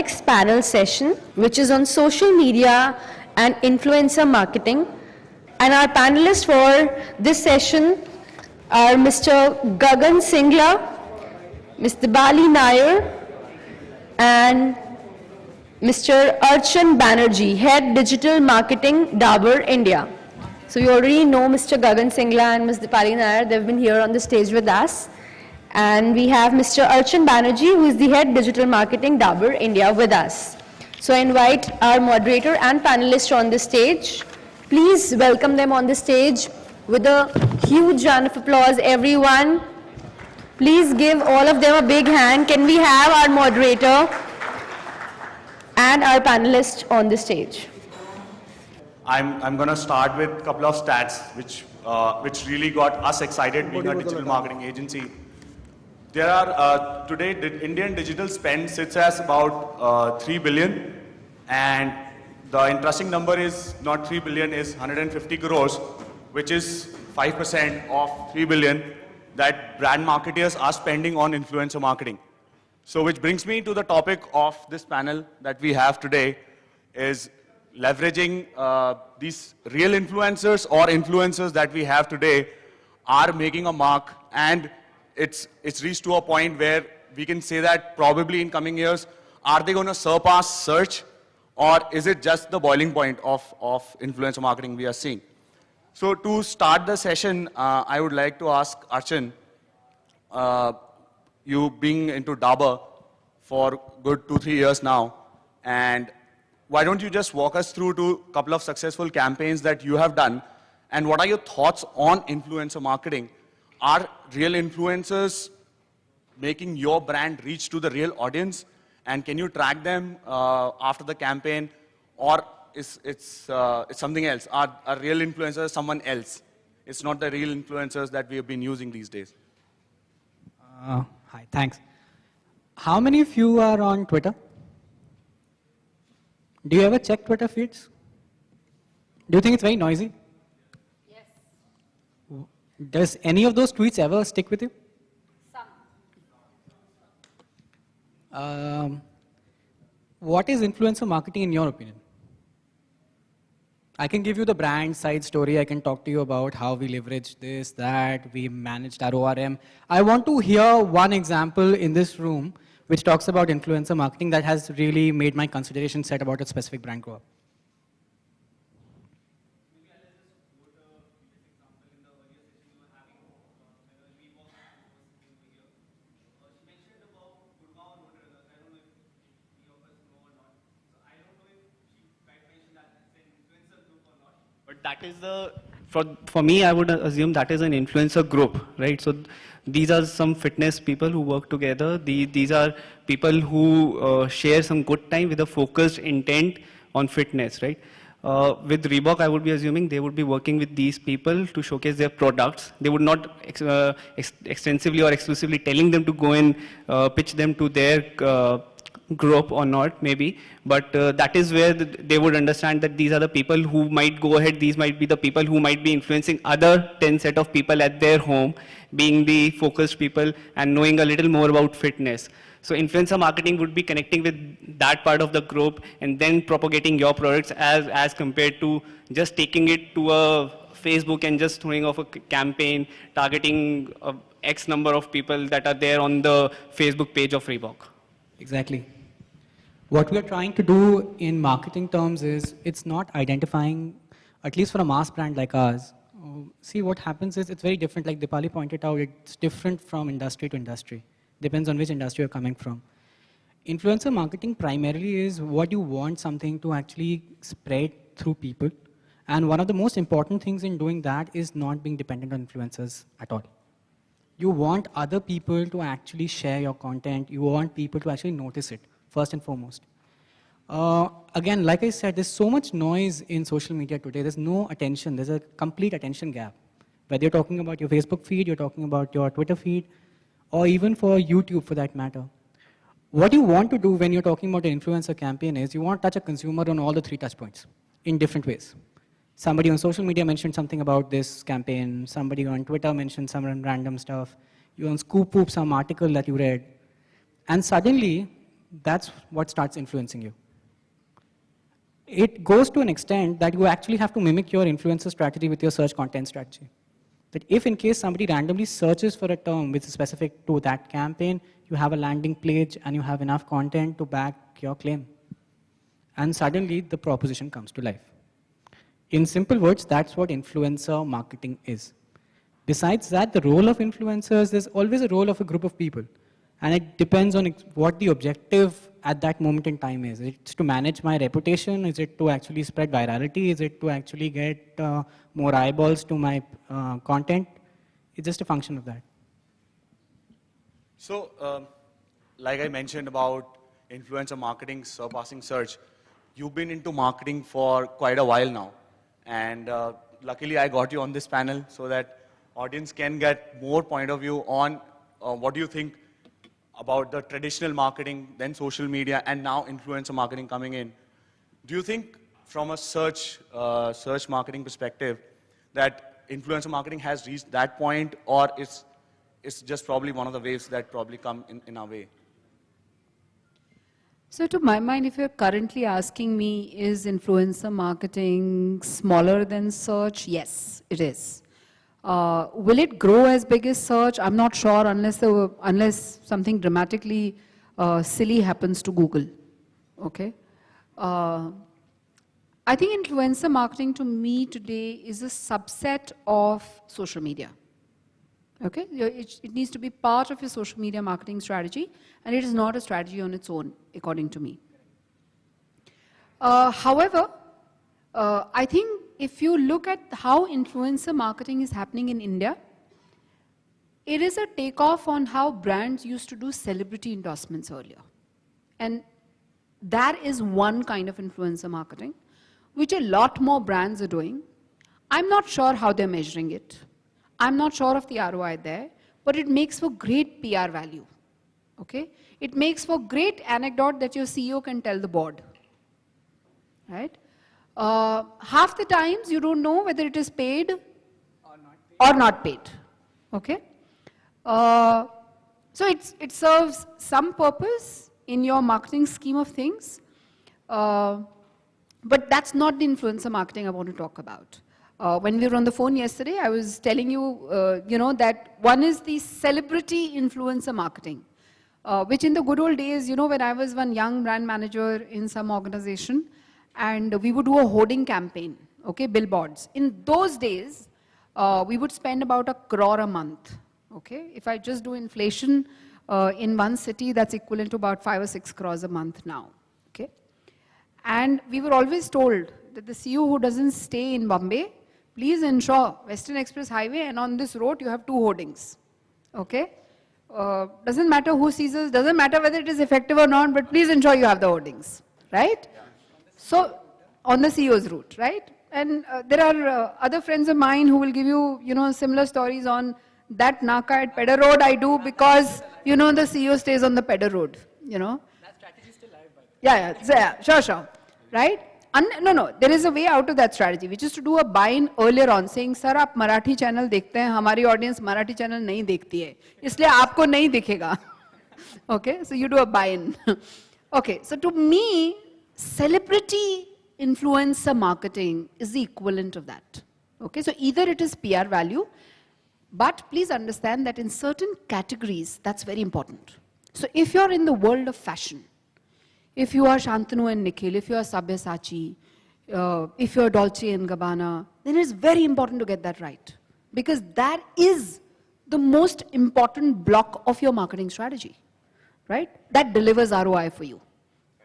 Next panel session, which is on social media and influencer marketing. And our panelists for this session are Mr. Gagan Singla, Mr. Bali Nair, and Mr. Archan Banerjee, Head Digital Marketing, Dabur, India. So you already know Mr. Gagan Singla and Ms. Dipali Nair. They've been here on the stage with us. And we have Mr. Archan Banerjee, who is the Head Digital Marketing, Dabur, India, with us. So I invite our moderator and panelists on the stage. Please welcome them on the stage with a huge round of applause, everyone. Please give all of them a big hand. Can we have our moderator and our panelists on the stage? I'm going to start with a couple of stats which really got us excited being a digital marketing agency. There are, today, the Indian digital spend sits as about 3 billion, and the interesting number is not 3 billion, is 150 crores, which is 5% of 3 billion that brand marketers are spending on influencer marketing. So which brings me to the topic of this panel that we have today, is leveraging these real influencers or influencers that we have today are making a mark, and it's reached to a point where we can say that probably in coming years, are they going to surpass search, or is it just the boiling point of influencer marketing we are seeing? So to start the session, I would like to ask Archan, you being into Dabur for good 2-3 years now, and why don't you just walk us through to a couple of successful campaigns that you have done, and what are your thoughts on influencer marketing? Are real influencers making your brand reach to the real audience? And can you track them after the campaign? Or it's something else? Are real influencers someone else? It's not the real influencers that we have been using these days. Hi, thanks. How many of you are on Twitter? Do you ever check Twitter feeds? Do you think it's very noisy? Does any of those tweets ever stick with you? Some. What is influencer marketing in your opinion? I can give you the brand side story. I can talk to you about how we leverage this, that, we managed our ORM. I want to hear one example in this room which talks about influencer marketing that has really made my consideration set about a specific brand go up. That is the, for me, I would assume that is an influencer group, right? So these are some fitness people who work together. These are people who share some good time with a focused intent on fitness, right? With Reebok, I would be assuming they would be working with these people to showcase their products. They would not extensively or exclusively telling them to go and pitch them to their group or not, maybe, but that is where they would understand that these are the people who might go ahead, these might be the people who might be influencing other 10 set of people at their home, being the focused people and knowing a little more about fitness. So influencer marketing would be connecting with that part of the group and then propagating your products as compared to just taking it to a Facebook and just throwing off a campaign targeting X number of people that are there on the Facebook page of Reebok. Exactly. What we are trying to do in marketing terms is, it's not identifying, at least for a mass brand like ours. See, what happens is it's very different. Like Dipali pointed out, it's different from industry to industry. Depends on which industry you're coming from. Influencer marketing primarily is what you want something to actually spread through people. And one of the most important things in doing that is not being dependent on influencers at all. You want other people to actually share your content. You want people to actually notice it, first and foremost. Again, like I said, there's so much noise in social media today. There's no attention. There's a complete attention gap. Whether you're talking about your Facebook feed, you're talking about your Twitter feed, or even for YouTube for that matter. What you want to do when you're talking about an influencer campaign is you want to touch a consumer on all the 3 touch points in different ways. Somebody on social media mentioned something about this campaign. Somebody on Twitter mentioned some random stuff. You on Scoop Poop, some article that you read. And suddenly, that's what starts influencing you. It goes to an extent that you actually have to mimic your influencer strategy with your search content strategy. That if in case somebody randomly searches for a term which is specific to that campaign, you have a landing page and you have enough content to back your claim. And suddenly the proposition comes to life. In simple words, that's what influencer marketing is. Besides that, the role of influencers, there's always a role of a group of people. And it depends on what the objective at that moment in time is. Is it to manage my reputation? Is it to actually spread virality? Is it to actually get more eyeballs to my content? It's just a function of that. So, like I mentioned about influencer marketing surpassing search, you've been into marketing for quite a while now. And luckily I got you on this panel so that audience can get more point of view on what do you think about the traditional marketing, then social media, and now influencer marketing coming in. Do you think from a search marketing perspective that influencer marketing has reached that point, or it's just probably one of the waves that probably come in our way? So to my mind, if you're currently asking me, is influencer marketing smaller than search? Yes, it is. Will it grow as big as search? I'm not sure unless something dramatically silly happens to Google. Okay. I think influencer marketing to me today is a subset of social media. Okay, it needs to be part of your social media marketing strategy, and it is not a strategy on its own, according to me. However, I think if you look at how influencer marketing is happening in India, it is a takeoff on how brands used to do celebrity endorsements earlier. And that is one kind of influencer marketing, which a lot more brands are doing. I'm not sure how they're measuring it. I'm not sure of the ROI there, but it makes for great PR value. Okay? It makes for great anecdote that your CEO can tell the board. Right? Half the times you don't know whether it is paid or not paid. Okay? So it serves some purpose in your marketing scheme of things, but that's not the influencer marketing I want to talk about. When we were on the phone yesterday, I was telling you, that one is the celebrity influencer marketing, which in the good old days, when I was one young brand manager in some organization, and we would do a hoarding campaign, okay, billboards. In those days, we would spend about 1 crore a month, okay? If I just do inflation in one city, that's equivalent to about 5 or 6 crores a month now, okay? And we were always told that the CEO who doesn't stay in Bombay, please ensure Western Express Highway and on this road you have 2 hoardings, okay? Doesn't matter who sees us, doesn't matter whether it is effective or not, but please ensure you have the hoardings, right? So, on the CEO's route, right? And there are other friends of mine who will give you, similar stories on that Naka at Pedder Road I do because, the CEO stays on the Pedder Road, That strategy is still live, by the way. Yeah, sure, right? No, there is a way out of that strategy, which is to do a buy-in earlier on, saying, sir, आप Marathi channel देखते हैं, हमारी audience Marathi channel नहीं देखती है, इसलिए आपको नहीं दिखेगा. Okay, so you do a buy-in. Okay, so to me, celebrity influencer marketing is the equivalent of that. Okay, so either it is PR value, but please understand that in certain categories, that's very important. So if you're in the world of fashion, if you are Shantanu and Nikhil, if you are Sabyasachi, if you are Dolce and Gabbana, then it's very important to get that right. Because that is the most important block of your marketing strategy, right? That delivers ROI for you,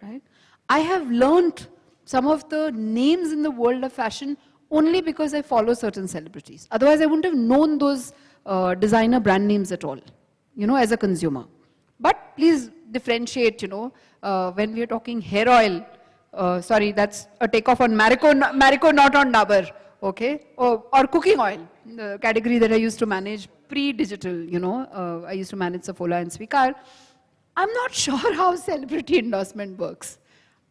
right? I have learned some of the names in the world of fashion only because I follow certain celebrities. Otherwise, I wouldn't have known those designer brand names at all, as a consumer. But please differentiate, when we are talking hair oil, sorry, that's a takeoff on Marico, not on Dabur, okay? Or cooking oil, the category that I used to manage pre-digital, I used to manage Saffola and Svikar. I'm not sure how celebrity endorsement works.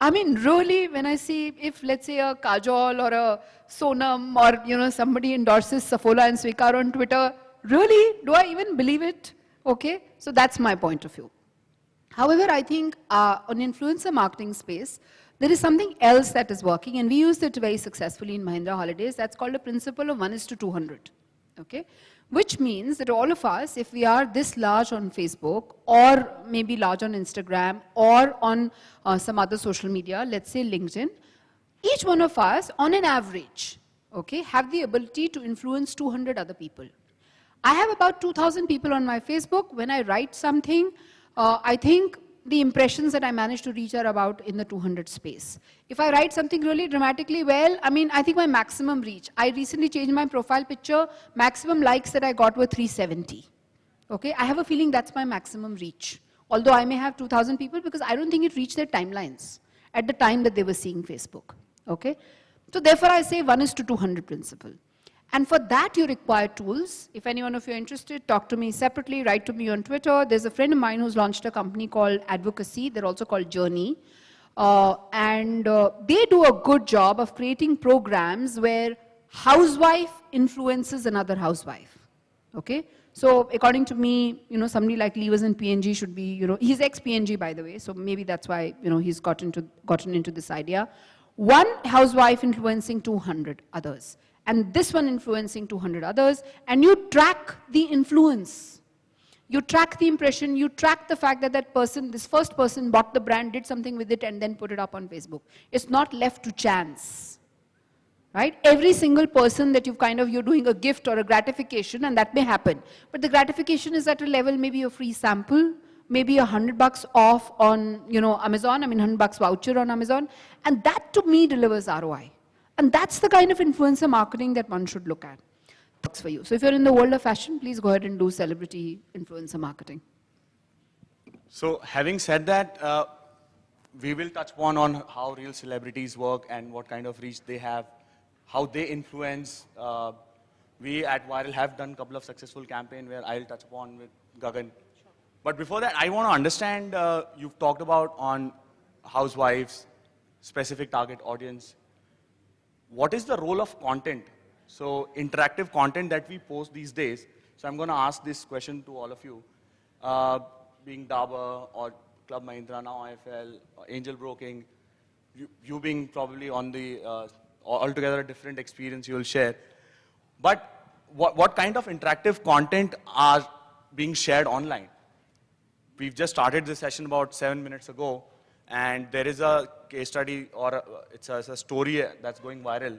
I mean, really, when I see if, let's say, a Kajol or a Sonam or, somebody endorses Saffola and Svikar on Twitter, really, do I even believe it? Okay, so that's my point of view. However, I think on influencer marketing space, there is something else that is working, and we used it very successfully in Mahindra Holidays. That's called a principle of 1:200. Okay? Which means that all of us, if we are this large on Facebook, or maybe large on Instagram, or on some other social media, let's say LinkedIn, each one of us, on an average, okay, have the ability to influence 200 other people. I have about 2,000 people on my Facebook. When I write something, I think the impressions that I manage to reach are about in the 200 space. If I write something really dramatically well, I mean, I think my maximum reach. I recently changed my profile picture. Maximum likes that I got were 370. Okay, I have a feeling that's my maximum reach. Although I may have 2,000 people, because I don't think it reached their timelines at the time that they were seeing Facebook. Okay, so therefore I say 1:200 principle. And for that, you require tools. If any one of you are interested, talk to me separately, write to me on Twitter. There's a friend of mine who's launched a company called Advocacy. They're also called Journey. They do a good job of creating programs where housewife influences another housewife. Okay? So according to me, somebody like Levers and PNG should be, he's ex-PNG, by the way, so maybe that's why, he's gotten into this idea. One housewife influencing 200 others, and this one influencing 200 others, and you track the influence. You track the impression, you track the fact that that person, this first person bought the brand, did something with it, and then put it up on Facebook. It's not left to chance, right? Every single person that you're doing a gift or a gratification, and that may happen. But the gratification is at a level, maybe a free sample, maybe $100 off on, Amazon, $100 voucher on Amazon, and that to me delivers ROI. And that's the kind of influencer marketing that one should look at. Works for you. So if you're in the world of fashion, please go ahead and do celebrity influencer marketing. So having said that, we will touch on how real celebrities work and what kind of reach they have, how they influence. We at Viral have done a couple of successful campaigns where I'll touch upon with Gagan. Sure. But before that, I want to understand, you've talked about on housewives, specific target audience. What is the role of content? So interactive content that we post these days. So I'm going to ask this question to all of you. Being Dabur or Club Mahindra, now IFL, Angel Broking, you being probably on the altogether a different experience you will share. But what kind of interactive content are being shared online? We've just started this session about 7 minutes ago. And there is a case study, or it's a story that's going viral.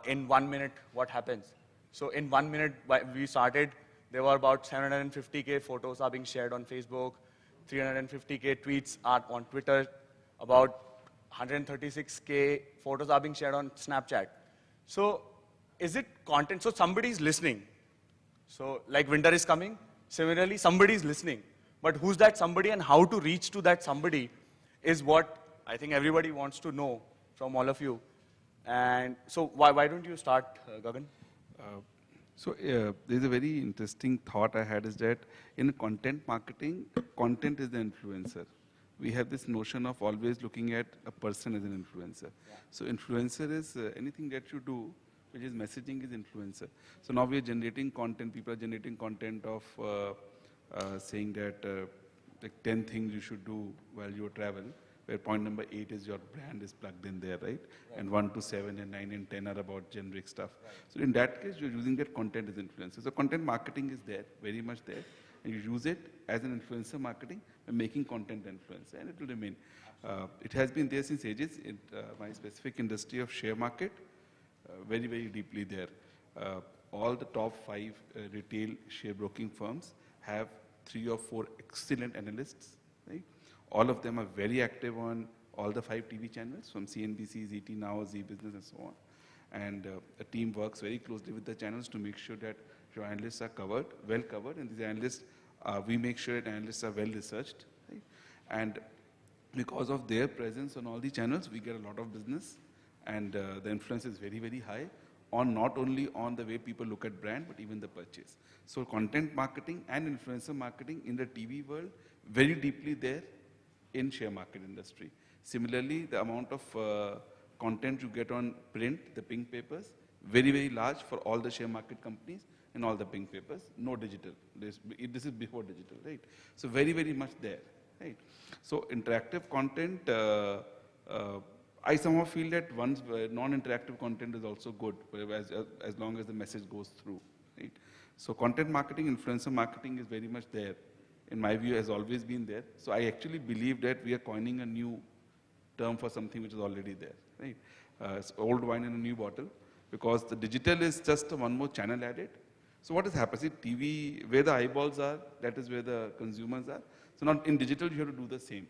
In 1 minute, what happens? So in 1 minute, we started, there were about 750K photos are being shared on Facebook, 350K tweets are on Twitter, about 136K photos are being shared on Snapchat. So is it content? So somebody's listening. So like winter is coming, similarly, somebody's listening. But who's that somebody and how to reach to that somebody is what I think everybody wants to know from all of you. And so why don't you start, Gagan? There's a very interesting thought I had is that in content marketing, content is the influencer. We have this notion of always looking at a person as an influencer. Yeah. So influencer is anything that you do, which is messaging is influencer. So now we are generating content, people are generating content of saying that like 10 things you should do while you travel, where point number 8 is your brand is plugged in there, right? And 1 to 7 and 9 and 10 are about generic stuff. Right. So in that case, you're using that content as influencer. So content marketing is there, very much there. And you use it as an influencer marketing and making content influencer, and it will remain. It has been there since ages. In my specific industry of share market, very, very deeply there. All the top 5 retail share broking firms have 3 or 4 excellent analysts, right? All of them are very active on all the 5 TV channels, from CNBC, ZT Now, Zee Business, and so on. And a team works very closely with the channels to make sure that your analysts are covered, well covered, and these analysts, we make sure that analysts are well researched, right? And because of their presence on all the channels, we get a lot of business, and the influence is very, very high on not only on the way people look at brand, but even the purchase. So content marketing and influencer marketing in the TV world, very deeply there in share market industry. Similarly, the amount of content you get on print, the pink papers, very, very large for all the share market companies and all the pink papers, no digital. This is before digital, right? So very, very much there. right? So interactive content, I somehow feel that once non-interactive content is also good, as long as the message goes through, right? So content marketing, influencer marketing is very much there. In my view, has always been there. So I actually believe that we are coining a new term for something which is already there, right? It's old wine in a new bottle, because the digital is just one more channel added. So what has happened? See, TV, where the eyeballs are, that is where the consumers are. So now in digital, you have to do the same.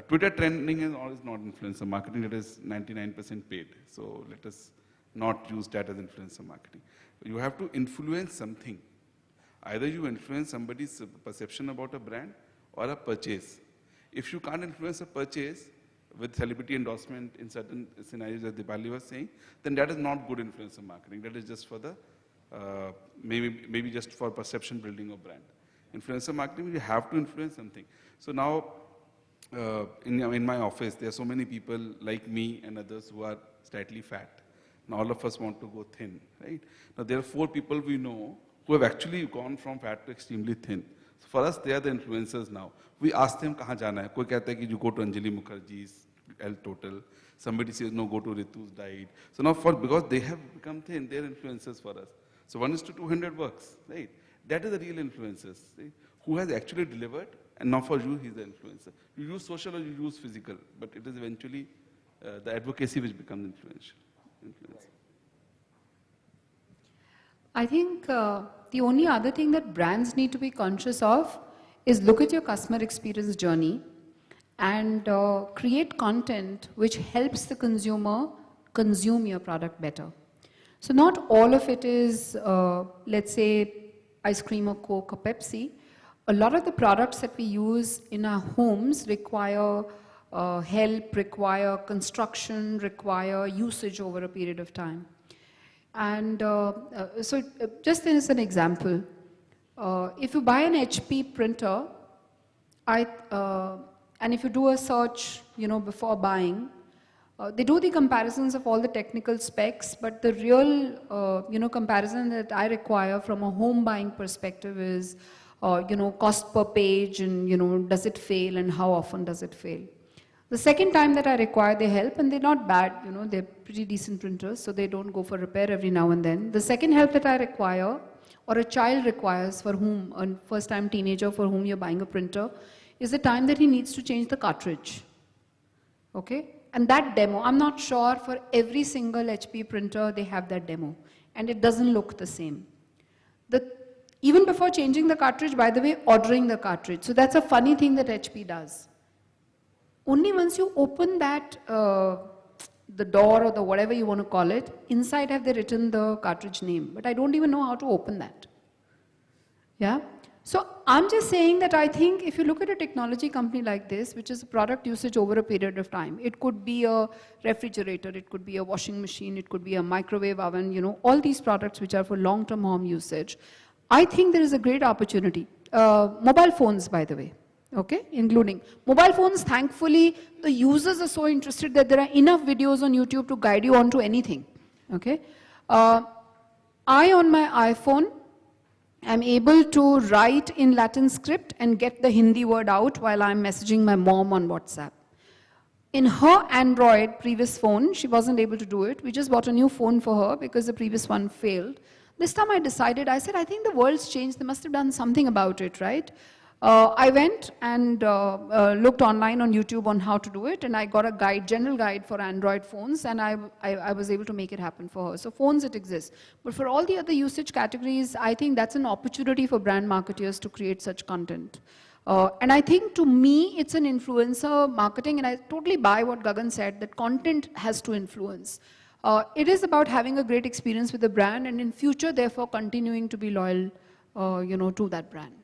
Twitter trending is not influencer marketing, it is 99% paid. So let us not use that as influencer marketing. You have to influence something. Either you influence somebody's perception about a brand or a purchase. If you can't influence a purchase with celebrity endorsement in certain scenarios, as Dipali was saying, then that is not good influencer marketing. That is just for the, maybe just for perception building of brand. Influencer marketing, you have to influence something. So now, in my office, there are so many people like me and others who are slightly fat. Now all of us want to go thin, right? Now there are 4 people we know who have actually gone from fat to extremely thin. So for us, they are the influencers now. We ask them, kahan jana hai? Koi kehta hai ki you go to Anjali Mukherjee's L Total. Somebody says, no, go to Ritu's diet. So now because they have become thin, they are influencers for us. So 1:200 works, right? That is the real influencers, right? Who has actually delivered, and now for you, he's the influencer. You use social or you use physical, but it is eventually the advocacy which becomes influential. I think the only other thing that brands need to be conscious of is look at your customer experience journey and create content which helps the consumer consume your product better. So not all of it is, let's say, ice cream or Coke or Pepsi. A lot of the products that we use in our homes require help, require construction, require usage over a period of time. And so just as an example, if you buy an HP printer, and if you do a search, before buying, they do the comparisons of all the technical specs, but the real, comparison that I require from a home buying perspective is, cost per page and, does it fail and how often does it fail. The second time that I require their help, and they're not bad, they're pretty decent printers, so they don't go for repair every now and then. The second help that I require, or a child requires for whom, a first-time teenager for whom you're buying a printer, is the time that he needs to change the cartridge. Okay? And that demo, I'm not sure for every single HP printer they have that demo, and it doesn't look the same. Even before changing the cartridge, by the way, ordering the cartridge. So that's a funny thing that HP does. Only once you open that, the door or the whatever you want to call it, inside have they written the cartridge name. But I don't even know how to open that. Yeah? So I'm just saying that I think if you look at a technology company like this, which is product usage over a period of time, it could be a refrigerator, it could be a washing machine, it could be a microwave oven, all these products which are for long-term home usage. I think there is a great opportunity. Mobile phones, by the way. Okay, including mobile phones. Thankfully, the users are so interested that there are enough videos on YouTube to guide you onto anything. Okay, I on my iPhone am able to write in Latin script and get the Hindi word out while I'm messaging my mom on WhatsApp. In her Android previous phone, she wasn't able to do it. We just bought a new phone for her because the previous one failed. This time I decided, I said, I think the world's changed. They must have done something about it, right? I went and looked online on YouTube on how to do it, and I got a guide, general guide for Android phones, and I was able to make it happen for her. So phones, it exists. But for all the other usage categories, I think that's an opportunity for brand marketers to create such content. And I think to me, it's an influencer marketing, and I totally buy what Gagan said, that content has to influence. It is about having a great experience with the brand, and in future, therefore, continuing to be loyal, to that brand.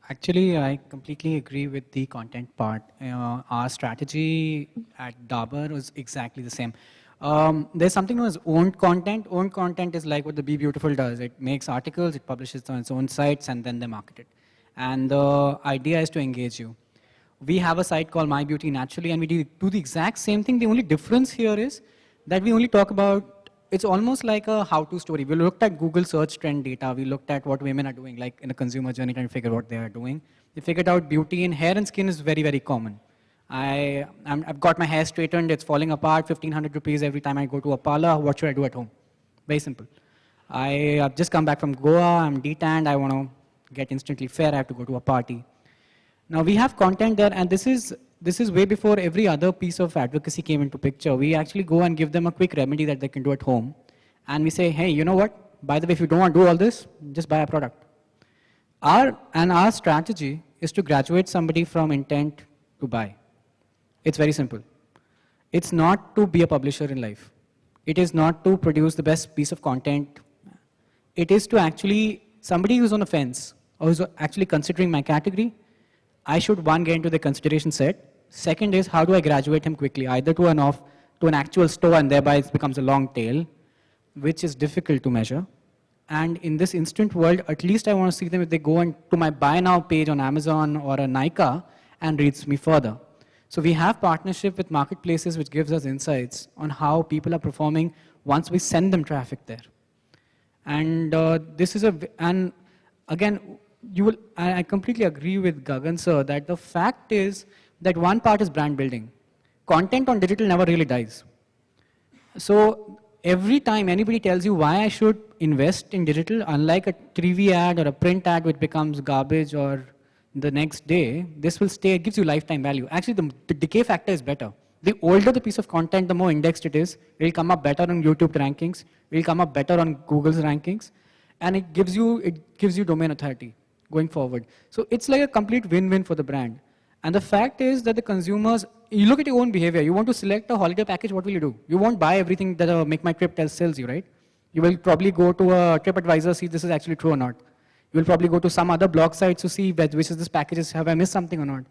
Actually, I completely agree with the content part. Our strategy at Dabur was exactly the same. There's something known as owned content. Owned content is like what the Be Beautiful does. It makes articles, it publishes on its own sites, and then they market it. And the idea is to engage you. We have a site called My Beauty Naturally, and we do the exact same thing. The only difference here is that we only talk about it's almost like a how-to story. We looked at Google search trend data. We looked at what women are doing, like in a consumer journey, trying to figure what they are doing. We figured out beauty in hair and skin is very, very common. I've got my hair straightened. It's falling apart. 1,500 rupees every time I go to a parlor. What should I do at home? Very simple. I've just come back from Goa. I'm detanned. I want to get instantly fair. I have to go to a party. Now we have content there, and this is way before every other piece of advocacy came into picture. We actually go and give them a quick remedy that they can do at home. And we say, hey, you know what? By the way, if you don't want to do all this, just buy a product. Our strategy is to graduate somebody from intent to buy. It's very simple. It's not to be a publisher in life. It is not to produce the best piece of content. It is to actually, somebody who's on the fence or who's actually considering my category, I should, one, get into the consideration set. Second is, how do I graduate him quickly, either to an actual store, and thereby it becomes a long tail, which is difficult to measure. And in this instant world, at least I want to see them if they go to my buy now page on Amazon or a Nykaa and reads me further. So we have partnership with marketplaces which gives us insights on how people are performing once we send them traffic there. And and again, I completely agree with Gagan sir that the fact is that one part is brand building. Content on digital never really dies. So every time anybody tells you why I should invest in digital, unlike a TV ad or a print ad which becomes garbage or the next day, this will stay, it gives you lifetime value. Actually, the decay factor is better. The older the piece of content, the more indexed it is. It will come up better on YouTube rankings. It will come up better on Google's rankings. And it gives you domain authority going forward. So it's like a complete win-win for the brand. And the fact is that the consumers, you look at your own behavior. You want to select a holiday package, what will you do? You won't buy everything that Make My Trip sells you, right? You will probably go to a TripAdvisor, see if this is actually true or not. You will probably go to some other blog sites to see which is this packages, have I missed something or not?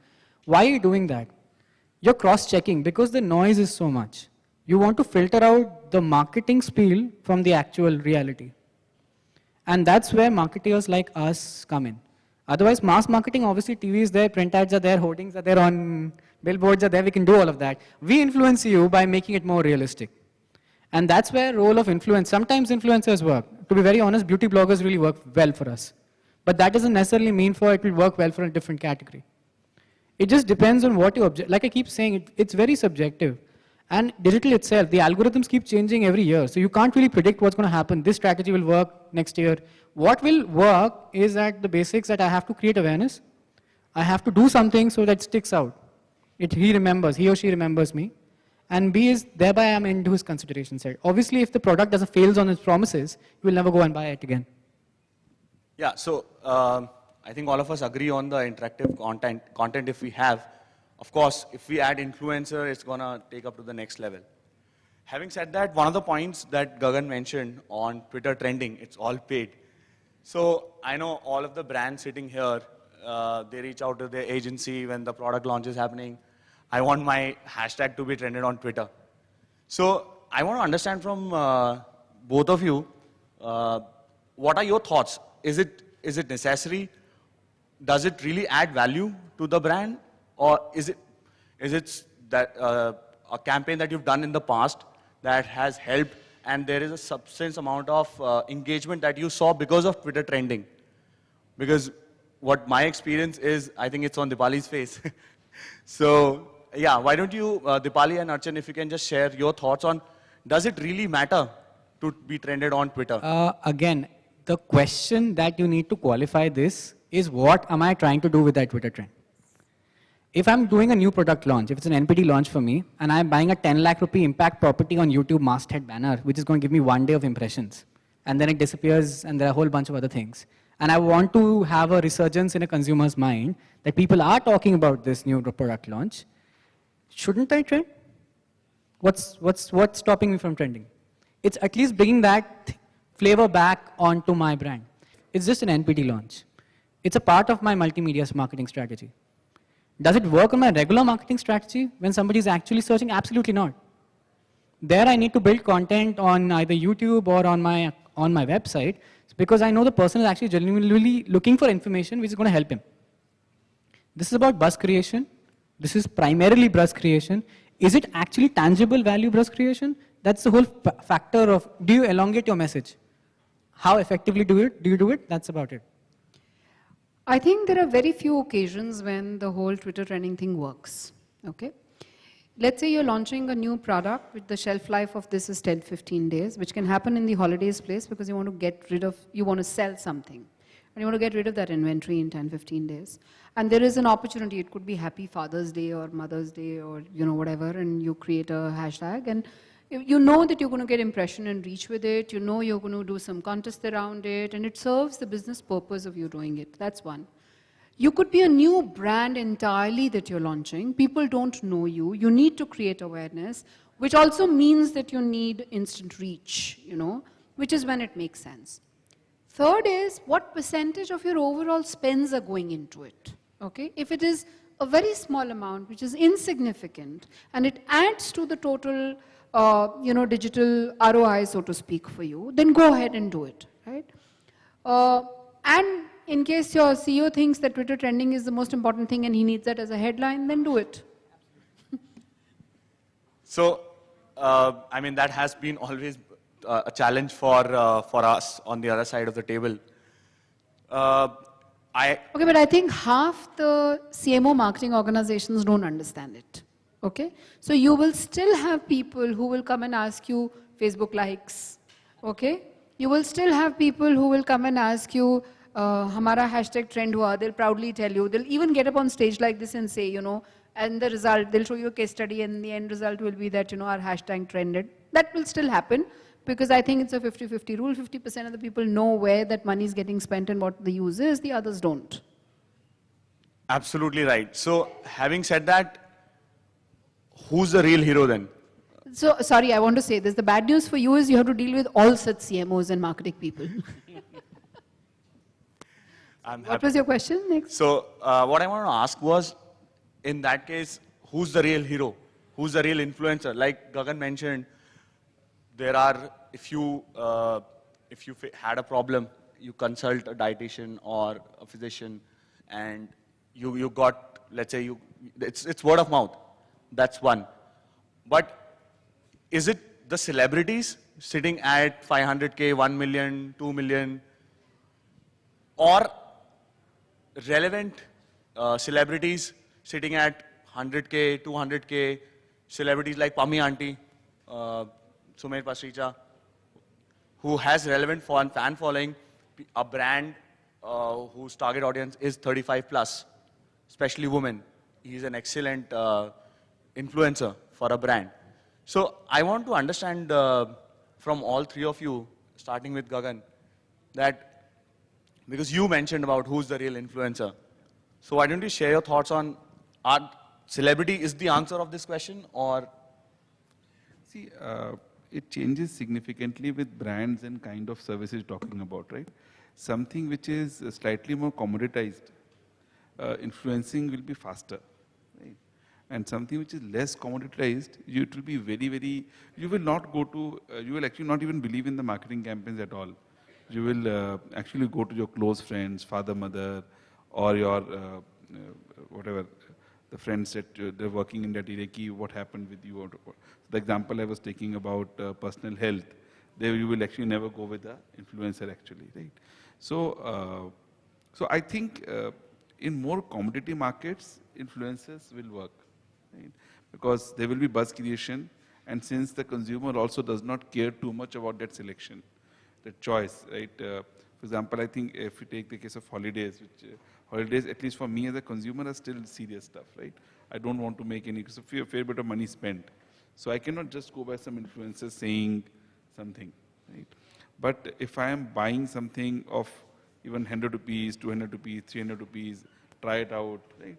Why are you doing that? You're cross-checking because the noise is so much. You want to filter out the marketing spiel from the actual reality. And that's where marketeers like us come in. Otherwise, mass marketing, obviously TV is there, print ads are there, hoardings are there, on billboards are there, we can do all of that. We influence you by making it more realistic. And that's where role of influence, sometimes influencers work. To be very honest, beauty bloggers really work well for us. But that doesn't necessarily mean it will work well for a different category. It just depends on what you object. Like I keep saying, it's very subjective. And digital itself, the algorithms keep changing every year. So you can't really predict what's going to happen. This strategy will work next year. What will work is at the basics that I have to create awareness. I have to do something so that it sticks out. He or she remembers me. And B is, thereby I'm into his consideration set. Obviously, if the product fails on its promises, you will never go and buy it again. Yeah, so I think all of us agree on the interactive content if we have. Of course, if we add influencer, it's going to take up to the next level. Having said that, one of the points that Gagan mentioned on Twitter trending, it's all paid. So I know all of the brands sitting here, they reach out to their agency when the product launch is happening. I want my hashtag to be trended on Twitter. So I want to understand from both of you, what are your thoughts? Is it necessary? Does it really add value to the brand? Or is it that a campaign that you've done in the past that has helped and there is a substantial amount of engagement that you saw because of Twitter trending? Because what my experience is, I think it's on Dipali's face. So yeah, why don't you, Dipali and Archan, if you can just share your thoughts on, does it really matter to be trended on Twitter? Again, the question that you need to qualify this is, what am I trying to do with that Twitter trend? If I'm doing a new product launch, if it's an NPD launch for me, and I'm buying a 10 lakh rupee impact property on YouTube masthead banner, which is going to give me 1 day of impressions, and then it disappears, and there are a whole bunch of other things. And I want to have a resurgence in a consumer's mind that people are talking about this new product launch. Shouldn't I trend? What's stopping me from trending? It's at least bringing that flavor back onto my brand. It's just an NPD launch. It's a part of my multimedia marketing strategy. Does it work on my regular marketing strategy when somebody is actually searching? Absolutely not. There I need to build content on either YouTube or on my website because I know the person is actually genuinely looking for information which is going to help him. This is about buzz creation. This is primarily buzz creation. Is it actually tangible value buzz creation? That's the whole factor of, do you elongate your message? How effectively do you do it? That's about it. I think there are very few occasions when the whole Twitter trending thing works. Okay? Let's say you're launching a new product with the shelf life of this is 10, 15 days, which can happen in the holidays place because you want to get rid of, you want to sell something. And you want to get rid of that inventory in 10, 15 days. And there is an opportunity, it could be Happy Father's Day or Mother's Day or whatever, and you create a hashtag and you know that you're going to get impression and reach with it, you know you're going to do some contest around it, and it serves the business purpose of you doing it. That's one. You could be a new brand entirely that you're launching. People don't know you. You need to create awareness, which also means that you need instant reach, which is when it makes sense. Third is, what percentage of your overall spends are going into it? Okay? If it is a very small amount, which is insignificant, and it adds to the total digital ROI, so to speak, for you, then go ahead and do it, right? And in case your CEO thinks that Twitter trending is the most important thing and he needs that as a headline, then do it. So, that has been always a challenge for us on the other side of the table. Okay, but I think half the CMO marketing organizations don't understand it. Okay? So you will still have people who will come and ask you Facebook likes. Okay? You will still have people who will come and ask you, Hamara hashtag trend hua. They'll proudly tell you. They'll even get up on stage like this and say, and the result, they'll show you a case study and the end result will be that, our hashtag trended. That will still happen because I think it's a 50-50 rule. 50% of the people know where that money is getting spent and what the use is. The others don't. Absolutely right. So, having said that, who's the real hero then? So, sorry, I want to say this. The bad news for you is you have to deal with all such CMOs and marketing people. What was your question next? So, what I want to ask was, in that case, who's the real hero? Who's the real influencer? Like Gagan mentioned, there are, if you had a problem, you consult a dietitian or a physician, and you got, let's say, it's word of mouth. That's one. But is it the celebrities sitting at 500K, 1 million, 2 million, or relevant celebrities sitting at 100K, 200K, celebrities like Pami Aunty, Sumer Pasricha, who has relevant fan following, a brand whose target audience is 35 plus, especially women. He's an excellent influencer for a brand. So I want to understand from all three of you, starting with Gagan, that because you mentioned about who's the real influencer. So why don't you share your thoughts on, are celebrity is the answer of this question, or? See, it changes significantly with brands and kind of services you're talking about, right? Something which is slightly more commoditized, influencing will be faster, right? And something which is less commoditized, it will be very, very, you will not go to, you will actually not even believe in the marketing campaigns at all. You will actually go to your close friends, father, mother, or your, whatever, the friends that they're working in that area, what happened with you. The example I was taking about personal health, there you will actually never go with the influencer actually, right? So, so I think in more commodity markets, influencers will work, right? Because there will be buzz creation, and since the consumer also does not care too much about that selection, that choice, right? For example, I think if you take the case of holidays, which holidays, at least for me as a consumer, are still serious stuff, right? I don't want to make any, so fair bit of money spent. So I cannot just go by some influencer saying something, right? But if I am buying something of even 100 rupees, 200 rupees, 300 rupees, try it out, right?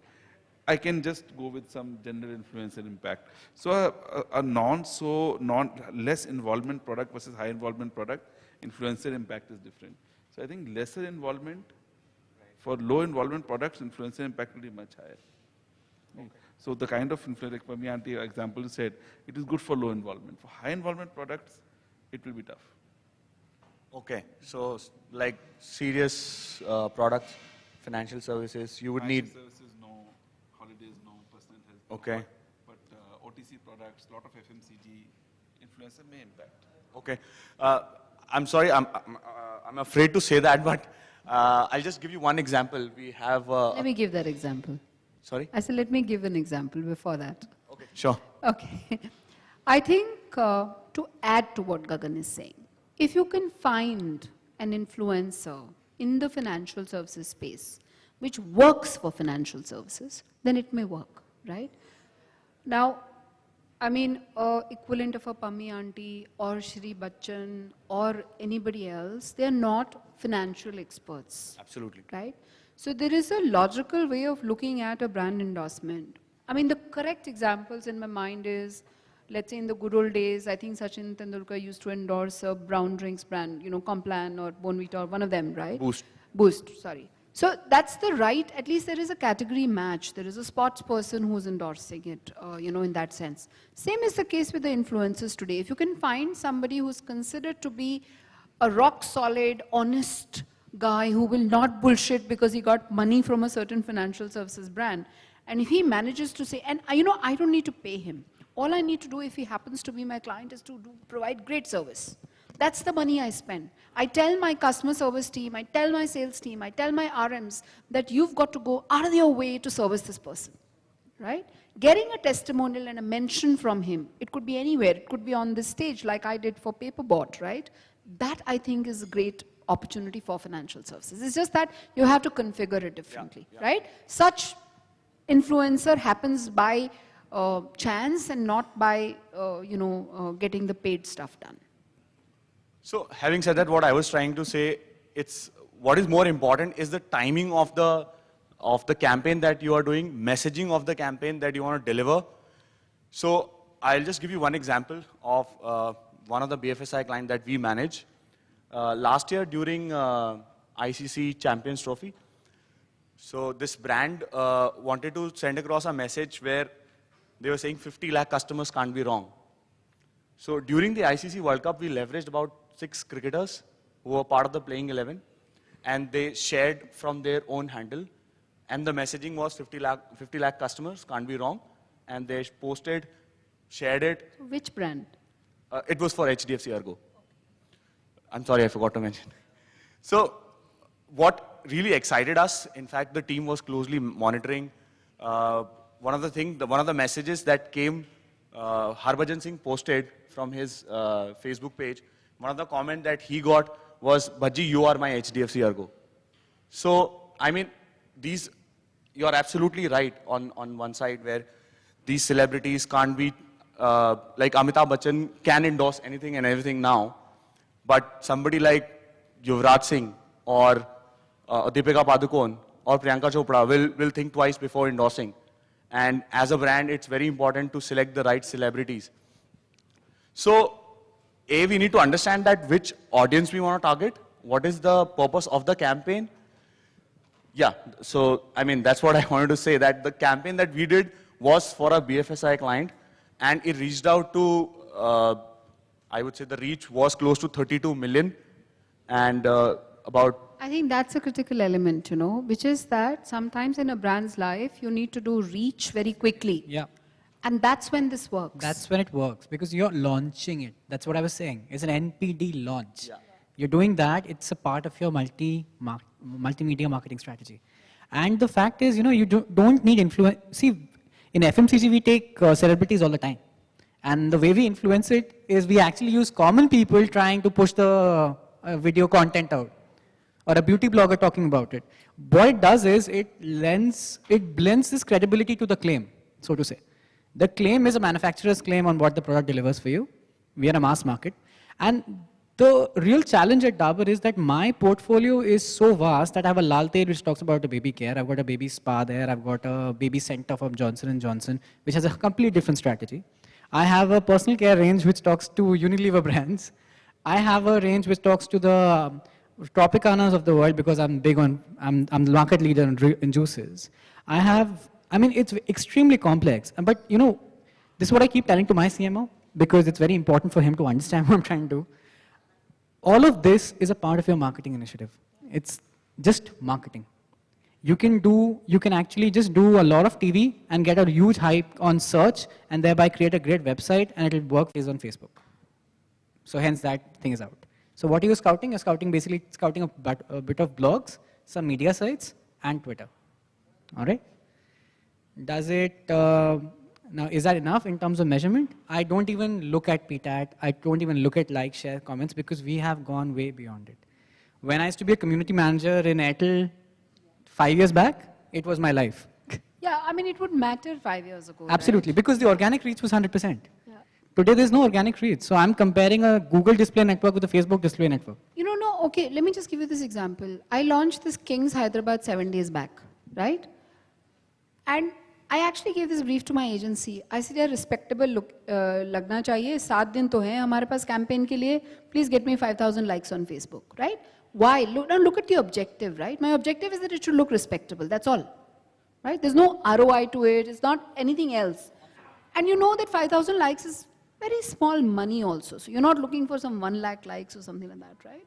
I can just go with some general influencer impact. So a less involvement product versus high involvement product, influencer impact is different. So I think lesser involvement, for low involvement products, influencer impact will be much higher. Okay. So the kind of influence, like Pami Aunty example you said, it is good for low involvement. For high involvement products, it will be tough. Okay, so like serious products, financial services, you would need. Financial services, no. Holidays, no. Personal health. Okay. But OTC products, lot of FMCG, Influencer may impact. Okay. I'm sorry, I'm afraid to say that, but I'll just give you one example. We have. Let me give that example. Sorry? I said, let me give an example before that. Okay, sure. Okay. I think to add to what Gagan is saying, if you can find an influencer in the financial services space which works for financial services, then it may work, right? Now, I mean, equivalent of a Pammi auntie or Shri Bachchan or anybody else, they are not financial experts. Absolutely. Right? So there is a logical way of looking at a brand endorsement. I mean, the correct examples in my mind is, let's say in the good old days, I think Sachin Tendulkar used to endorse a brown drinks brand, you know, Complan or Bonvita or one of them, right? Boost. Boost, sorry. So that's the right, at least there is a category match. There is a sports person who's endorsing it, you know, in that sense. Same is the case with the influencers today. If you can find somebody who's considered to be a rock solid, honest guy who will not bullshit because he got money from a certain financial services brand, and if he manages to say, and you know, I don't need to pay him. All I need to do if he happens to be my client is to provide great service. That's the money I spend. I tell my customer service team, I tell my sales team, I tell my RMs that you've got to go out of your way to service this person, right? Getting a testimonial and a mention from him, it could be anywhere. It could be on this stage like I did for Paperbot, right? That I think is a great opportunity for financial services. It's just that you have to configure it differently, right? Such influencer happens by chance and not by, getting the paid stuff done. So having said that, what I was trying to say, it's what is more important is the timing of the campaign that you are doing, messaging of the campaign that you want to deliver. So I'll just give you one example of one of the BFSI client that we manage. Last year during ICC Champions Trophy, so this brand wanted to send across a message where they were saying 50 lakh customers can't be wrong. So during the ICC World Cup, we leveraged about 6 cricketers who were part of the playing 11, and they shared from their own handle, and the messaging was 50 lakh customers can't be wrong, and they posted, shared it. Which brand? It was for HDFC Ergo. I'm sorry, I forgot to mention. So what really excited us, in fact, the team was closely monitoring. One of the messages that came, Harbhajan Singh posted from his Facebook page. One of the comments that he got was, "Bhaji, you are my HDFC Ergo." So, I mean, you're absolutely right on one side where these celebrities can't be, like Amitabh Bachchan can endorse anything and everything now, but somebody like Yuvraj Singh or Deepika Padukone or Priyanka Chopra will think twice before endorsing. And as a brand, it's very important to select the right celebrities. So, we need to understand that which audience we want to target, what is the purpose of the campaign. Yeah, so, I mean, that's what I wanted to say, that the campaign that we did was for a BFSI client, and it reached out to, I would say the reach was close to 32 million, and I think that's a critical element, you know, which is that sometimes in a brand's life, you need to do reach very quickly. Yeah. And that's when this works. That's when it works, because you're launching it. That's what I was saying. It's an NPD launch. Yeah. You're doing that, it's a part of your multimedia marketing strategy. And the fact is, you know, you don't need influence. See, in FMCG, we take celebrities all the time. And the way we influence it is we actually use common people trying to push the video content out, or a beauty blogger talking about it. What it does is it blends this credibility to the claim, so to say. The claim is a manufacturer's claim on what the product delivers for you. We are a mass market. And the real challenge at Dabur is that my portfolio is so vast that I have a Lal Tel which talks about the baby care. I've got a baby spa there. I've got a baby center from Johnson & Johnson, which has a completely different strategy. I have a personal care range which talks to Unilever brands. I have a range which talks to the Tropicanas of the world because I'm big on, I'm the market leader in juices. I mean, it's extremely complex. But, you know, this is what I keep telling to my CMO because it's very important for him to understand what I'm trying to do. All of this is a part of your marketing initiative. It's just marketing. You can actually just do a lot of TV and get a huge hype on search and thereby create a great website and it'll work based on Facebook. So hence that thing is out. So what are you scouting? You're scouting basically scouting a bit of blogs, some media sites, and Twitter. All right? Does it, now is that enough in terms of measurement? I don't even look at PTAT, I don't even look at like, share, comments because we have gone way beyond it. When I used to be a community manager in Airtel 5 years back, it was my life. Yeah, I mean, it would matter 5 years ago. Absolutely, right? because the organic reach was 100%. Yeah. Today there's no organic reach. So I'm comparing a Google display network with a Facebook display network. You know, no, okay, let me just give you this example. I launched this Kings Hyderabad 7 days back, right? And I actually gave this brief to my agency. I said, यार respectable look, लगना चाहिए. 7 दिन तो हैं हमारे पास campaign के लिए. Please get me 5,000 likes on Facebook, right? Why? Now look at the objective, right? My objective is that it should look respectable. That's all, right? There's no ROI to it. It's not anything else. And you know that 5,000 likes is very small money also. So you're not looking for some 1 lakh likes or something like that, right?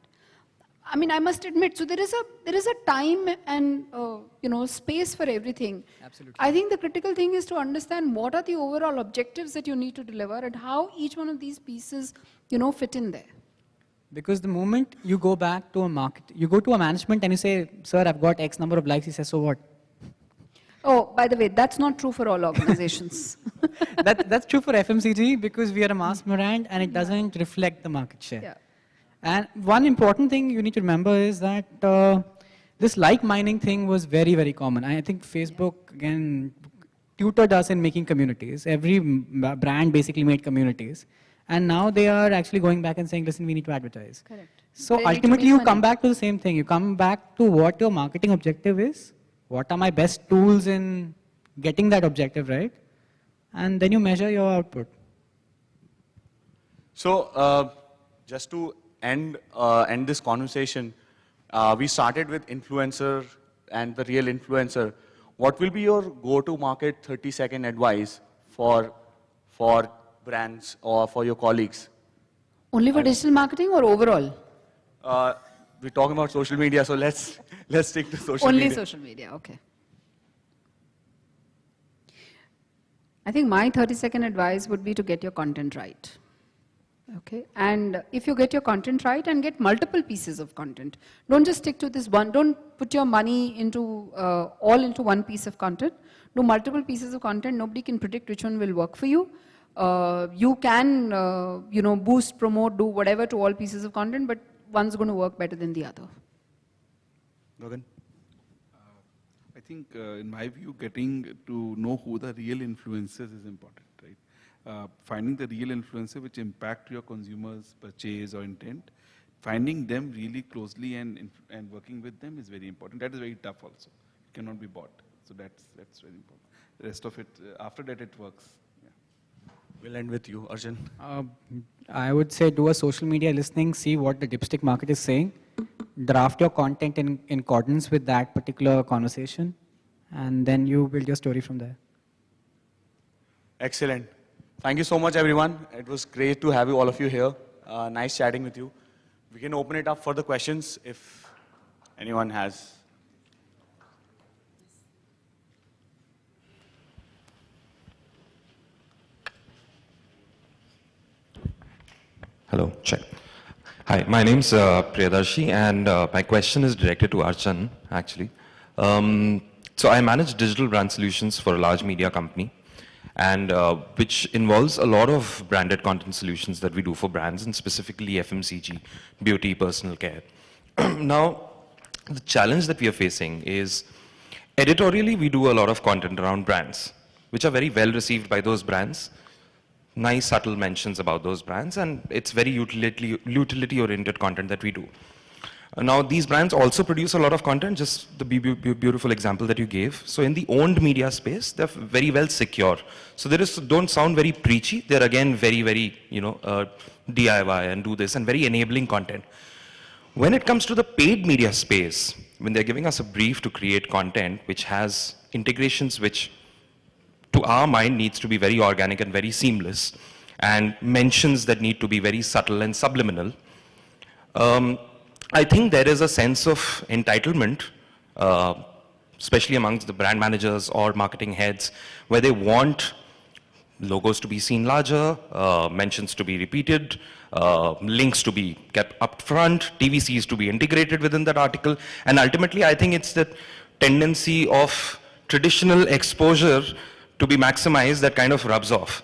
I mean, I must admit, so there is a time and space for everything. Absolutely. I think the critical thing is to understand what are the overall objectives that you need to deliver and how each one of these pieces, fit in there. Because the moment you go back to a market, you go to a management and you say, sir, I've got X number of likes, he says, so what? Oh, by the way, that's not true for all organizations. That's true for FMCG because we are a mass brand and it doesn't reflect the market share. Yeah. And one important thing you need to remember is that this like mining thing was very, very common. I think Facebook, again, tutored us in making communities. Every brand basically made communities. And now they are actually going back and saying, listen, we need to advertise. Correct. So They need to ultimately make you money. come back to the same thing. You come back to what your marketing objective is. What are my best tools in getting that objective right? And then you measure your output. So, just to end this conversation, we started with influencer and the real influencer. What will be your go-to-market 30-second advice for brands or for your colleagues? Only for digital marketing or overall? We're talking about social media, so let's stick to social Only media. social media, okay. I think my 30-second advice would be to get your content right. Okay, and if you get your content right and get multiple pieces of content, don't just stick to this one. Don't put your money into all into one piece of content. Do multiple pieces of content. Nobody can predict which one will work for you. You can, boost, promote, do whatever to all pieces of content, but one's going to work better than the other. Gagan? I think, in my view, getting to know who the real influencers is important, right? Finding the real influencer which impact your consumers' purchase or intent, finding them really closely and working with them is very important. That is very tough also. It cannot be bought. So that's very important. The rest of it, after that it works. Yeah. We'll end with you, Arjun. I would say do a social media listening, see what the dipstick market is saying, draft your content in accordance with that particular conversation, and then you build your story from there. Excellent. Thank you so much, everyone. It was great to have you, all of you here. Nice chatting with you. We can open it up for the questions if anyone has. Hello, check. Hi, my name's Priyadarshi, and my question is directed to Archana, actually. So I manage digital brand solutions for a large media company, and which involves a lot of branded content solutions that we do for brands, and specifically FMCG, beauty, personal care. Now, the challenge that we are facing is, editorially, we do a lot of content around brands, which are very well received by those brands. Nice subtle mentions about those brands, and it's very utility-oriented content that we do. Now, these brands also produce a lot of content, just the beautiful example that you gave. So in the owned media space, they're very well secure. So don't sound very preachy. They're again very, very, DIY and do this and very enabling content. When it comes to the paid media space, when they're giving us a brief to create content which has integrations which to our mind needs to be very organic and very seamless, and mentions that need to be very subtle and subliminal, I think there is a sense of entitlement, especially amongst the brand managers or marketing heads, where they want logos to be seen larger, mentions to be repeated, links to be kept up front, TVCs to be integrated within that article. And ultimately, I think it's the tendency of traditional exposure to be maximized that kind of rubs off.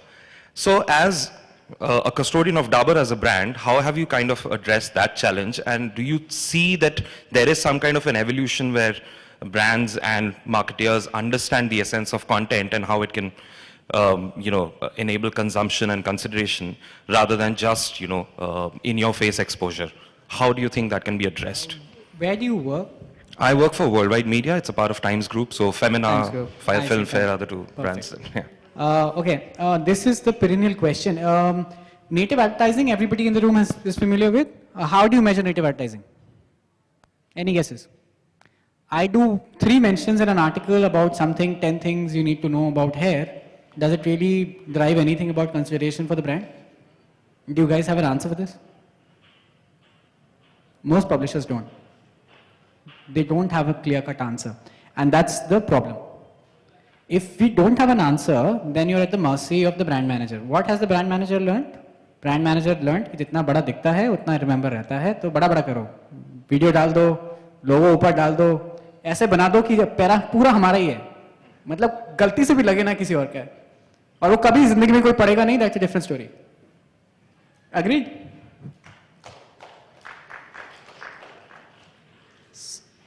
So as a custodian of Dabur as a brand, how have you kind of addressed that challenge? And do you see that there is some kind of an evolution where brands and marketeers understand the essence of content and how it can enable consumption and consideration rather than just, in-your-face exposure? How do you think that can be addressed? Where do you work? I work for Worldwide Media. It's a part of Times Group. So Times Femina, Group. Fire I Film see, Fair fine. are the two brands. Yeah. Okay, this is the perennial question. Native advertising, everybody in the room is familiar with. How do you measure native advertising? Any guesses? I do 3 mentions in an article about something, 10 things you need to know about hair. Does it really drive anything about consideration for the brand? Do you guys have an answer for this? Most publishers don't. They don't have a clear-cut answer. And that's the problem. If we don't have an answer, then you're at the mercy of the brand manager. What has the brand manager learned? Brand manager learned कि जितना बड़ा दिखता है उतना remember रहता है, तो बड़ा बड़ा करो. वीडियो डाल दो, लोगो ऊपर डाल दो, ऐसे बना दो कि पैरा पूरा हमारा ही है. मतलब गलती से भी लगे ना किसी और का है. और वो कभी जिंदगी में कोई पढ़ेगा नहीं, that's a different story. Agreed?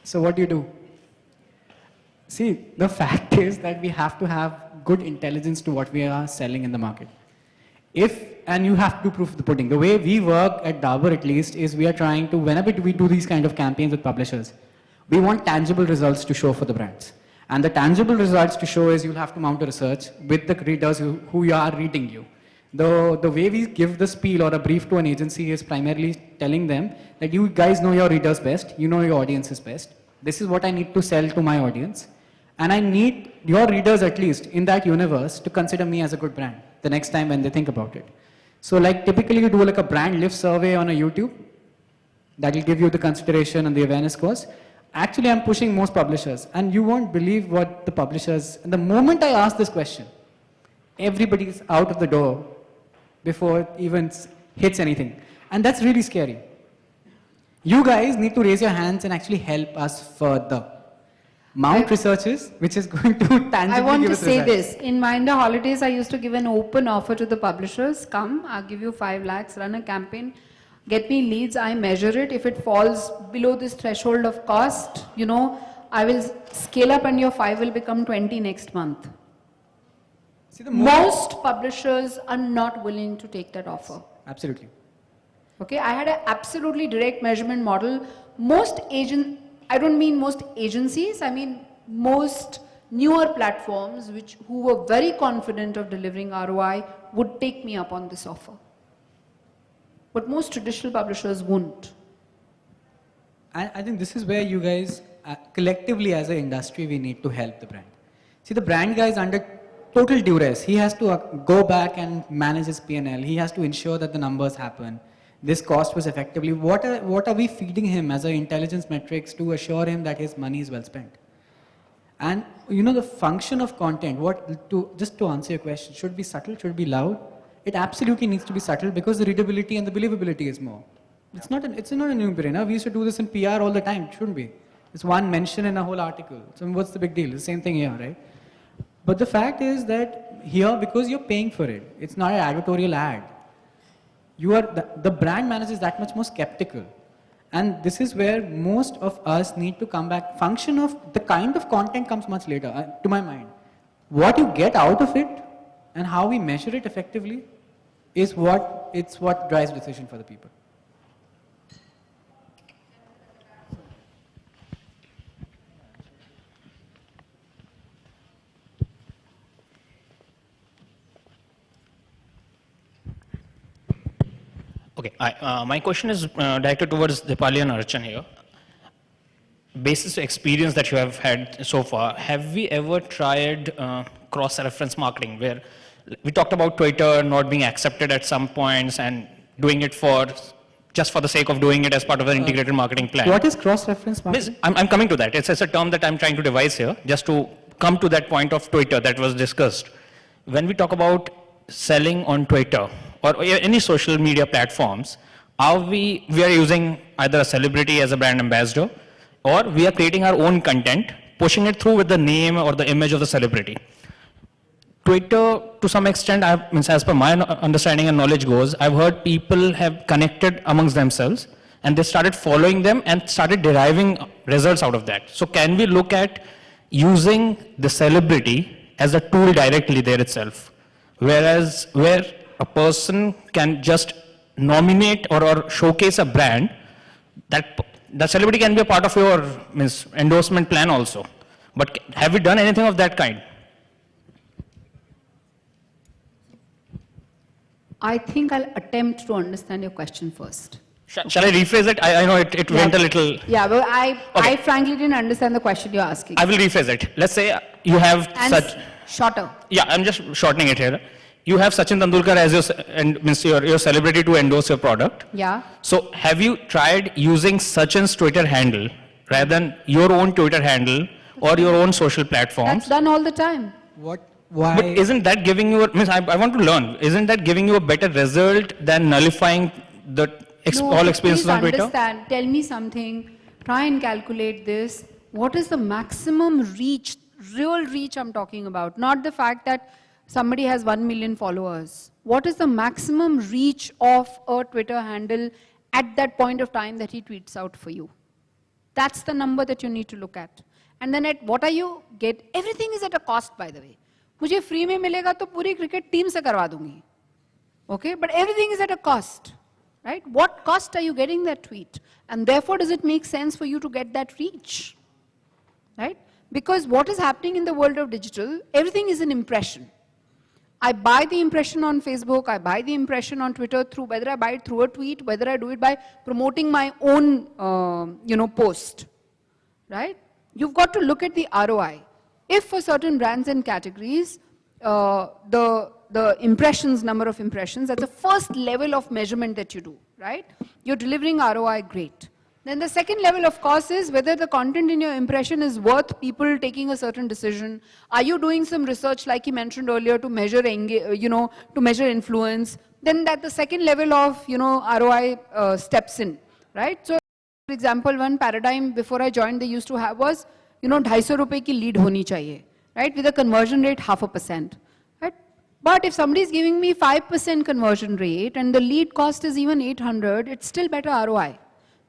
So what do? See, the fact is that we have to have good intelligence to what we are selling in the market. And you have to prove the pudding. The way we work at Dabur at least is we are trying to, whenever we do these kind of campaigns with publishers, we want tangible results to show for the brands. And the tangible results to show is you'll have to mount a research with the readers who are reading you. The way we give the spiel or a brief to an agency is primarily telling them that you guys know your readers best, you know your audience is best. This is what I need to sell to my audience. And I need your readers at least in that universe to consider me as a good brand the next time when they think about it. So like typically you do like a brand lift survey on a YouTube that will give you the consideration and the awareness scores. Actually, I'm pushing most publishers and you won't believe what the publishers, and the moment I ask this question, everybody is out of the door before it even hits anything. And that's really scary. You guys need to raise your hands and actually help us further. Mount researches, which is going to tangibly I want give to us say results. this. In Minder Holidays, I used to give an open offer to the publishers. Come, I'll give you 5 lakhs, run a campaign, get me leads, I measure it. If it falls below this threshold of cost, I will scale up and your 5 will become 20 next month. See, Most publishers are not willing to take that offer. Absolutely. Okay, I had an absolutely direct measurement model. I don't mean most agencies, I mean most newer platforms who were very confident of delivering ROI would take me up on this offer. But most traditional publishers won't. I think this is where you guys, collectively as an industry, we need to help the brand. See, the brand guy is under total duress. He has to go back and manage his P&L. He has to ensure that the numbers happen. This cost was effectively, what are we feeding him as an intelligence metrics to assure him that his money is well spent? And the function of content, just to answer your question, should it be subtle, should it be loud? It absolutely needs to be subtle because the readability and the believability is more. It's not a no-brainer. We used to do this in PR all the time, it shouldn't be. It's one mention in a whole article. So what's the big deal? It's the same thing here, right? But the fact is that here, because you're paying for it, it's not an advertorial ad. The brand manager is that much more skeptical. And this is where most of us need to come back. Function of the kind of content comes much later, to my mind. What you get out of it and how we measure it effectively is what drives decision for the people. Okay, my question is directed towards Dipali and Archan here. Basis experience that you have had so far, have we ever tried cross-reference marketing where we talked about Twitter not being accepted at some points and doing it just for the sake of doing it as part of an integrated marketing plan? What is cross-reference marketing? I'm coming to that. It's a term that I'm trying to devise here just to come to that point of Twitter that was discussed. When we talk about selling on Twitter or any social media platforms, we are using either a celebrity as a brand ambassador, or we are creating our own content, pushing it through with the name or the image of the celebrity. Twitter, to some extent, as per my understanding and knowledge goes, I've heard people have connected amongst themselves and they started following them and started deriving results out of that. So can we look at using the celebrity as a tool directly there itself? Whereas where a person can just nominate or showcase a brand, that the celebrity can be a part of your endorsement plan also. But have we done anything of that kind? I think I'll attempt to understand your question first. Shall I rephrase it? I know it went a little... Yeah, but I Okay. frankly didn't understand the question you're asking. I will rephrase it. Let's say you have And such... shorter. Yeah, I'm just shortening it here. You have Sachin Tendulkar as your celebrity to endorse your product. Yeah. So have you tried using Sachin's Twitter handle rather than your own Twitter handle or your own social platforms? That's done all the time. Why? But isn't that giving you, I want to learn, isn't that giving you a better result than nullifying the all experiences please on Twitter? understand, tell me something, try and calculate this. What is the maximum reach, real reach I'm talking about? Not the fact that somebody has 1 million followers. What is the maximum reach of a Twitter handle at that point of time that he tweets out for you? That's the number that you need to look at. And then at what are you get? Everything is at a cost, by the way. मुझे free में मिलेगा तो पूरी cricket team से करवा दूंगी. Okay, but everything is at a cost, right? What cost are you getting that tweet? And therefore, does it make sense for you to get that reach, right? Because what is happening in the world of digital, everything is an impression. I buy the impression on Facebook, I buy the impression on Twitter through whether I buy it through a tweet, whether I do it by promoting my own, post, right? You've got to look at the ROI. If for certain brands and categories, the impressions, number of impressions, that's the first level of measurement that you do, right? You're delivering ROI, great. Then the second level, of course, is whether the content in your impression is worth people taking a certain decision. Are you doing some research, like you mentioned earlier, to measure, to measure influence? Then that the second level of, ROI steps in, right? So, for example, one paradigm before I joined they used to have was, 250 रुपए की lead होनी चाहिए, right? With a conversion rate 0.5%, right? But if somebody is giving me 5% conversion rate and the lead cost is even 800, it's still better ROI.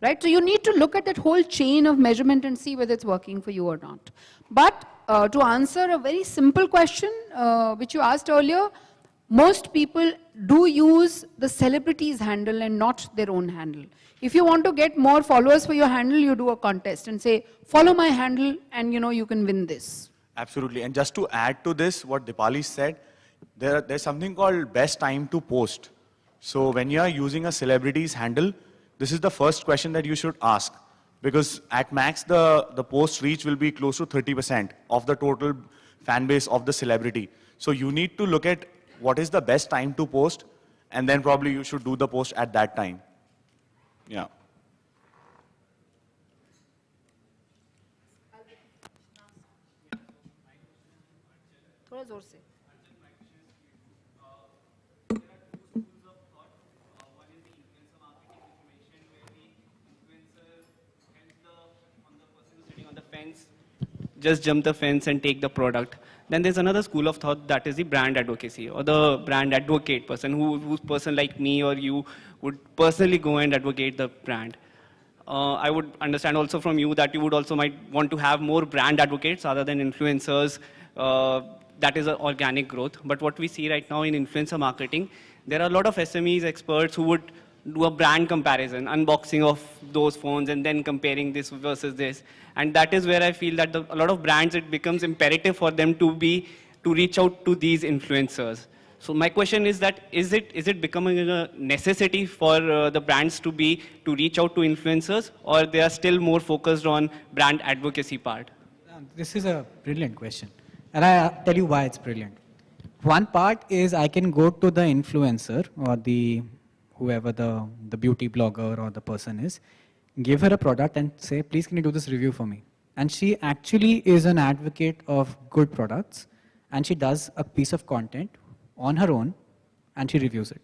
Right? So you need to look at that whole chain of measurement and see whether it's working for you or not. But to answer a very simple question, which you asked earlier, most people do use the celebrity's handle and not their own handle. If you want to get more followers for your handle, you do a contest and say, follow my handle and you can win this. Absolutely. And just to add to this, what Dipali said, there's something called best time to post. So when you are using a celebrity's handle, this is the first question that you should ask, because at max the post reach will be close to 30% of the total fan base of the celebrity. So you need to look at what is the best time to post, and then probably you should do the post at that time. Yeah. थोड़ा जोर से. Just jump the fence and take the product. Then there's another school of thought, that is the brand advocacy, or the brand advocate person, who's person like me or you would personally go and advocate the brand. I would understand also from you that you would also might want to have more brand advocates other than influencers. That is an organic growth. But what we see right now in influencer marketing, there are a lot of SMEs experts who would do a brand comparison, unboxing of those phones and then comparing this versus this. And that is where I feel that a lot of brands, it becomes imperative for them to reach out to these influencers. So my question is that, is it becoming a necessity for the brands to reach out to influencers, or they are still more focused on brand advocacy part? This is a brilliant question. And I'll tell you why it's brilliant. One part is I can go to the influencer or whoever the beauty blogger or the person is, give her a product and say, please can you do this review for me? And she actually is an advocate of good products, and she does a piece of content on her own and she reviews it.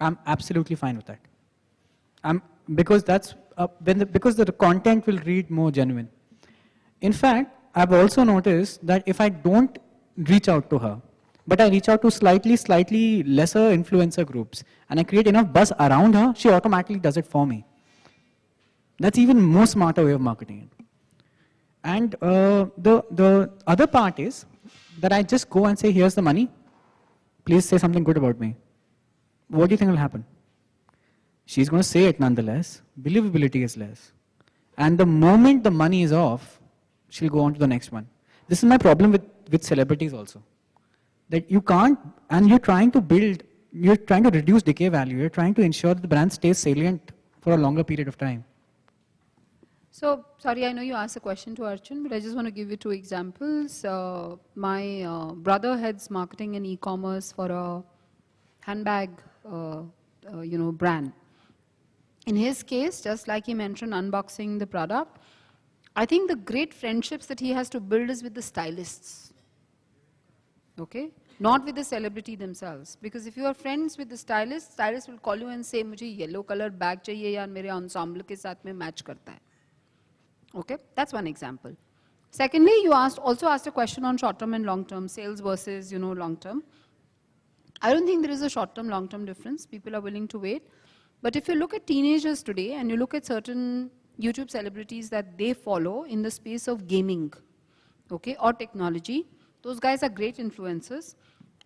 I'm absolutely fine with that. Because that's because the content will read more genuine. In fact, I've also noticed that if I don't reach out to her, but I reach out to slightly lesser influencer groups, and I create enough buzz around her, she automatically does it for me. That's even more smarter way of marketing it. And the other part is that I just go and say, here's the money, please say something good about me. What do you think will happen? She's going to say it nonetheless. Believability is less. And the moment the money is off, she'll go on to the next one. This is my problem with celebrities also. That you can't, and you're trying to reduce decay value. You're trying to ensure that the brand stays salient for a longer period of time. So, sorry, I know you asked a question to Archun, but I just want to give you 2 examples. My brother heads marketing and e-commerce for a handbag, brand. In his case, just like he mentioned, unboxing the product, I think the great friendships that he has to build is with the stylists. Okay? Not with the celebrity themselves. Because if you are friends with the stylist will call you and say, "Mujhe yellow color bag chahiye yaar, mere ensemble ke saath mein match karta hai." Okay? That's one example. Secondly, you also asked a question on short-term and long-term, sales versus, long-term. I don't think there is a short-term, long-term difference. People are willing to wait. But if you look at teenagers today and you look at certain YouTube celebrities that they follow in the space of gaming, okay, or technology, those guys are great influencers.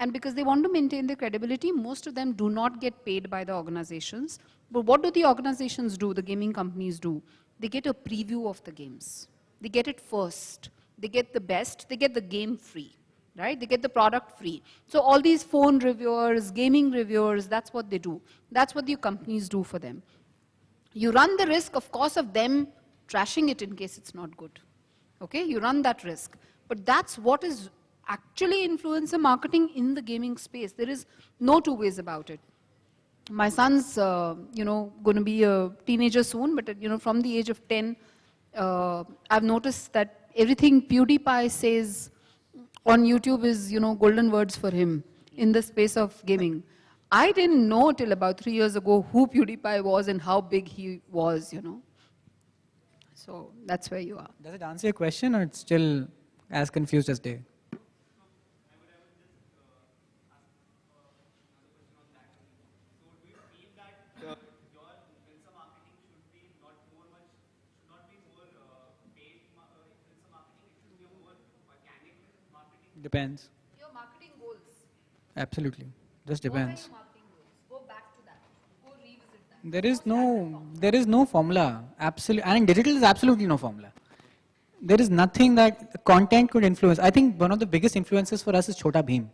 And because they want to maintain their credibility, most of them do not get paid by the organizations. But what do the organizations do, the gaming companies do? They get a preview of the games. They get it first. They get the best. They get the game free, right? They get the product free. So all these phone reviewers, gaming reviewers, that's what they do. That's what the companies do for them. You run the risk, of course, of them trashing it in case it's not good. Okay, you run that risk. But that's what is actually influencer marketing in the gaming space. There is no 2 ways about it. My son's, going to be a teenager soon, but, from the age of 10, I've noticed that everything PewDiePie says on YouTube is, golden words for him in the space of gaming. I didn't know till about 3 years ago who PewDiePie was and how big he was, So that's where you are. Does it answer your question, or it's still as confused as Dave? Depends. Your marketing goals. Absolutely. Just depends. What are your marketing goals? Go back to that. Go revisit that. There is no formula. Absolutely. And in digital, there's absolutely no formula. There is nothing that content could influence. I think one of the biggest influences for us is Chhota Bheem.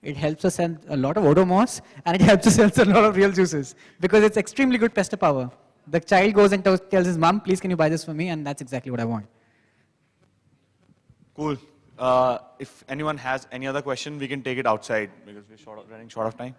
It helps us sell a lot of Odomos, and it helps us sell a lot of real juices because it's extremely good pester power. The child goes and tells his mom, "Please, can you buy this for me?" And that's exactly what I want. Cool. If anyone has any other question, we can take it outside because we're running short of time.